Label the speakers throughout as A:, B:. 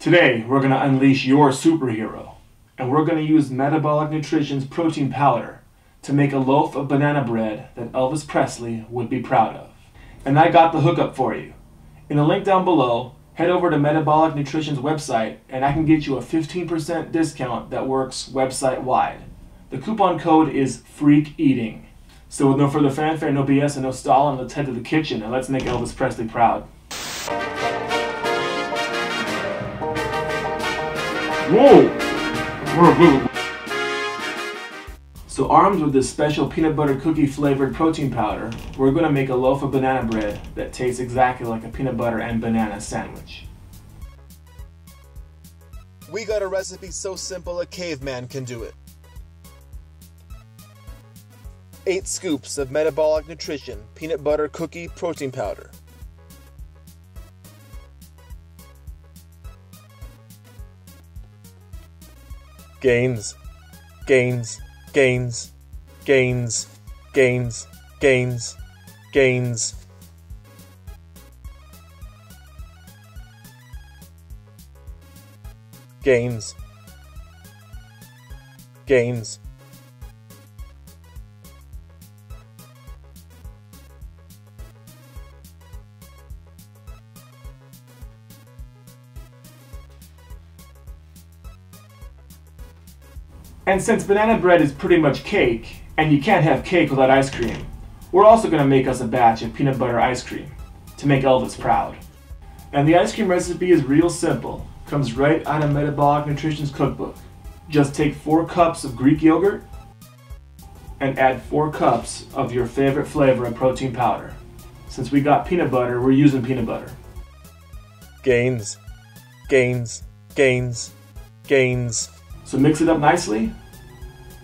A: Today, we're going to unleash your superhero, and we're going to use Metabolic Nutrition's protein powder to make a loaf of banana bread that Elvis Presley would be proud of. And I got the hookup for you. In the link down below, head over to Metabolic Nutrition's website and I can get you a 15% discount that works website-wide. The coupon code is FreakEating. So with no further fanfare, no BS, and no stalling, let's head to the kitchen and let's make Elvis Presley proud. Whoa! So armed with this special peanut butter cookie flavored protein powder, we're going to make a loaf of banana bread that tastes exactly like a peanut butter and banana sandwich.
B: We got a recipe so simple a caveman can do it. 8 scoops of Metabolic Nutrition peanut butter cookie protein powder. Gains, gains, gains, gains, gains, gains, gains. Gains, gains.
A: And since banana bread is pretty much cake, and you can't have cake without ice cream, we're also going to make us a batch of peanut butter ice cream to make Elvis proud. And the ice cream recipe is real simple. Comes right out of Metabolic Nutrition's cookbook. Just take 4 cups of Greek yogurt and add 4 cups of your favorite flavor of protein powder. Since we got peanut butter, we're using peanut butter.
B: Gains, gains, gains, gains.
A: So mix it up nicely.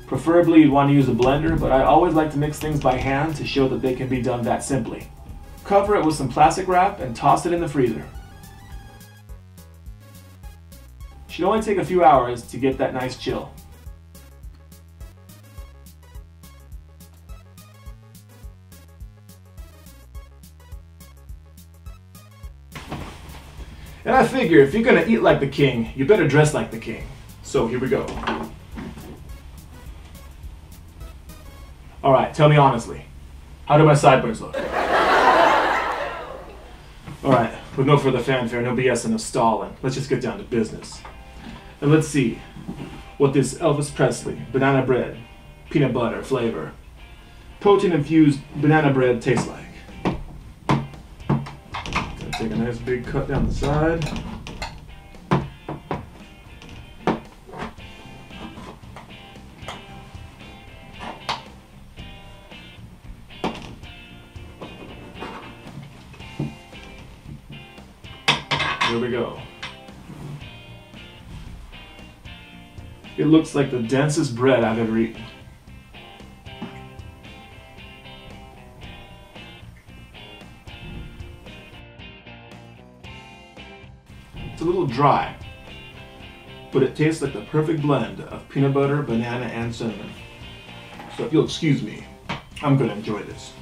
A: Preferably you'd want to use a blender, but I always like to mix things by hand to show that they can be done that simply. Cover it with some plastic wrap and toss it in the freezer. Should only take a few hours to get that nice chill. And I figure if you're gonna eat like the king, you better dress like the king. So here we go. Alright, tell me honestly, how do my sideburns look? Alright, with no further fanfare, no BS and no stalling, let's just get down to business. And let's see what this Elvis Presley banana bread, peanut butter flavor, protein infused banana bread tastes like. Gonna take a nice big cut down the side. Here we go. It looks like the densest bread I've ever eaten. It's a little dry, but it tastes like the perfect blend of peanut butter, banana, and cinnamon. So if you'll excuse me, I'm gonna enjoy this.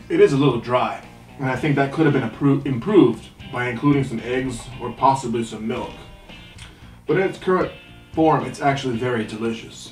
A: It is a little dry, and I think that could have been improved by including some eggs or possibly some milk. But in its current form, it's actually very delicious.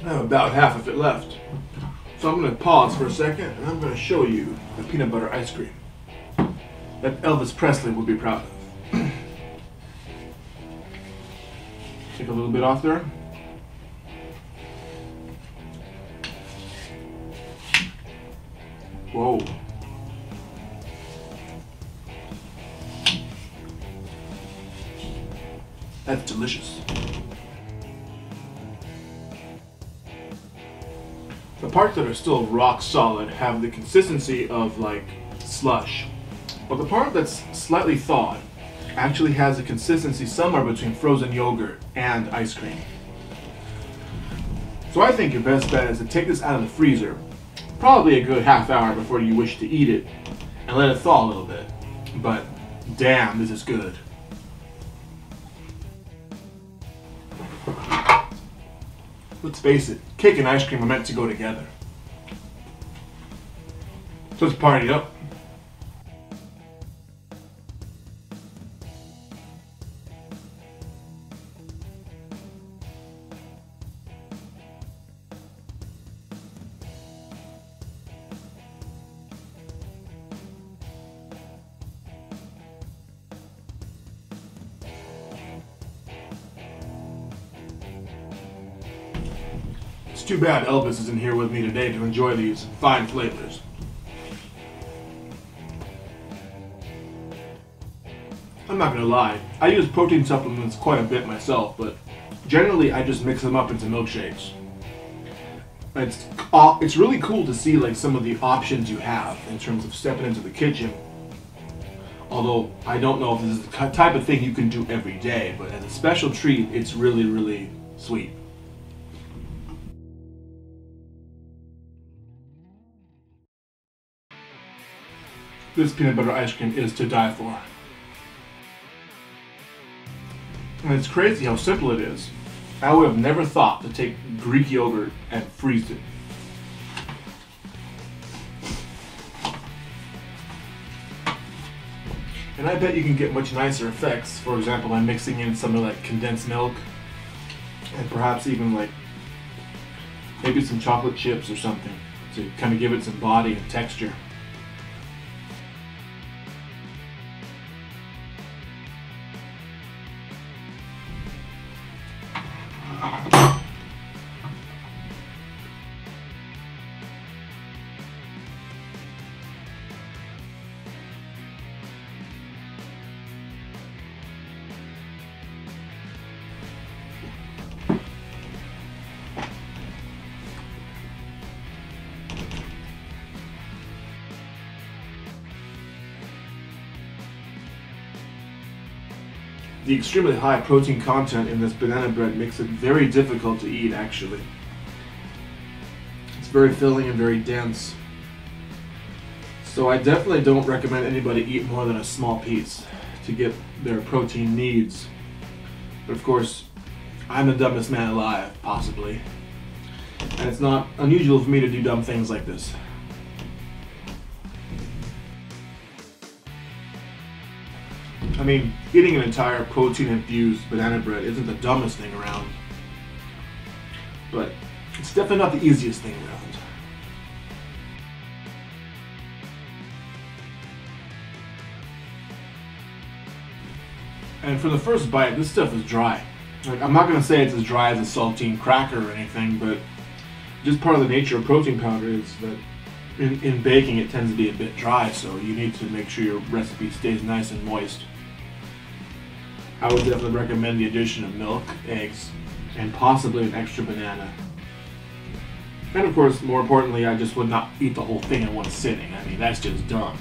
A: I have about half of it left. So I'm going to pause for a second and I'm going to show you the peanut butter ice cream that Elvis Presley would be proud of. Take a little bit off there. Whoa. That's delicious. The parts that are still rock solid have the consistency of like slush, but the part that's slightly thawed actually has a consistency somewhere between frozen yogurt and ice cream. So I think your best bet is to take this out of the freezer, probably a good half hour before you wish to eat it, and let it thaw a little bit. But damn, this is good. Let's face it, cake and ice cream are meant to go together. So let's party up. It's too bad Elvis isn't here with me today to enjoy these fine flavors. I'm not gonna lie, I use protein supplements quite a bit myself, but generally I just mix them up into milkshakes. It's really cool to see like some of the options you have in terms of stepping into the kitchen. Although I don't know if this is the type of thing you can do every day, but as a special treat, it's really, really sweet. This peanut butter ice cream is to die for. And it's crazy how simple it is. I would have never thought to take Greek yogurt and freeze it. And I bet you can get much nicer effects, for example, by mixing in something like condensed milk, and perhaps even like maybe some chocolate chips or something to kind of give it some body and texture. The extremely high protein content in this banana bread makes it very difficult to eat, actually. It's very filling and very dense. So I definitely don't recommend anybody eat more than a small piece to get their protein needs. But of course, I'm the dumbest man alive, possibly. And it's not unusual for me to do dumb things like this. I mean, eating an entire protein-infused banana bread isn't the dumbest thing around, but it's definitely not the easiest thing around. And for the first bite, this stuff is dry. Like, I'm not going to say it's as dry as a saltine cracker or anything, but just part of the nature of protein powder is that in baking it tends to be a bit dry, so you need to make sure your recipe stays nice and moist. I would definitely recommend the addition of milk, eggs, and possibly an extra banana. And of course, more importantly, I just would not eat the whole thing in one sitting. I mean, that's just dumb.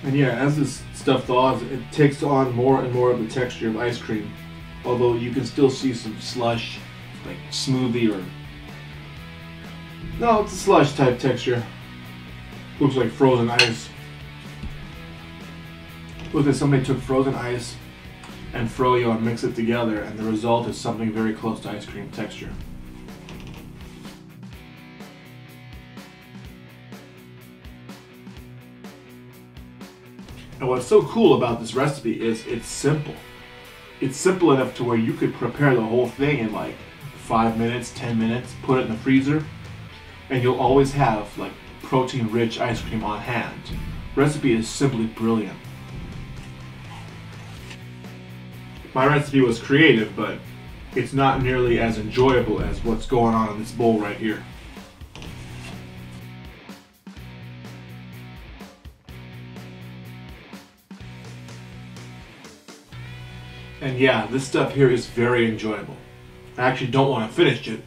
A: And yeah, as this stuff thaws, it takes on more and more of the texture of ice cream. Although you can still see some slush, like smoothie or... No, it's a slush type texture. Looks like frozen ice. Look at somebody took frozen ice and froyo and mixed it together, and the result is something very close to ice cream texture. And what's so cool about this recipe is it's simple. It's simple enough to where you could prepare the whole thing in like 5 minutes, 10 minutes, put it in the freezer, and you'll always have like protein-rich ice cream on hand. Recipe is simply brilliant. My recipe was creative, but it's not nearly as enjoyable as what's going on in this bowl right here. And yeah, this stuff here is very enjoyable. I actually don't want to finish it,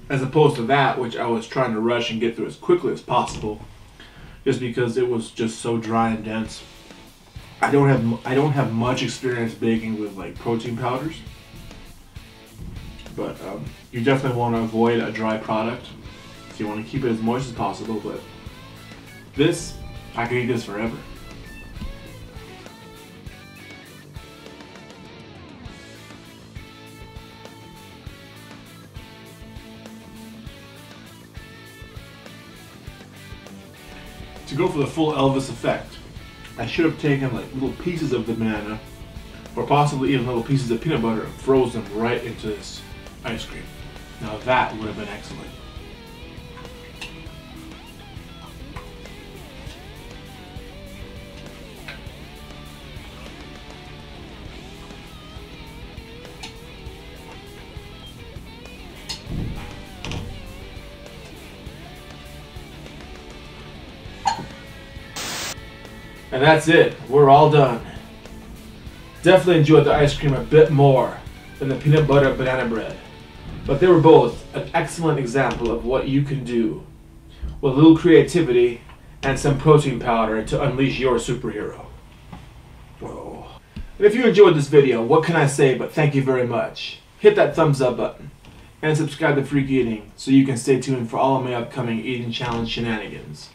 A: as opposed to that, which I was trying to rush and get through as quickly as possible, just because it was just so dry and dense. I don't have much experience baking with like protein powders, but you definitely want to avoid a dry product. So you want to keep it as moist as possible. But this, I could eat this forever. To go for the full Elvis effect, I should have taken like little pieces of the banana, or possibly even little pieces of peanut butter, and froze them right into this ice cream. Now that would have been excellent. And that's it. We're all done. Definitely enjoyed the ice cream a bit more than the peanut butter banana bread. But they were both an excellent example of what you can do with a little creativity and some protein powder to unleash your superhero. Whoa. And if you enjoyed this video, what can I say but thank you very much. Hit that thumbs up button and subscribe to Freak Eating so you can stay tuned for all of my upcoming eating challenge shenanigans.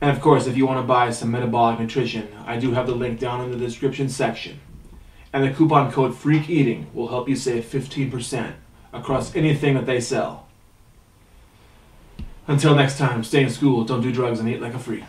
A: And of course, if you want to buy some Metabolic Nutrition, I do have the link down in the description section. And the coupon code FreakEating will help you save 15% across anything that they sell. Until next time, stay in school, don't do drugs, and eat like a freak.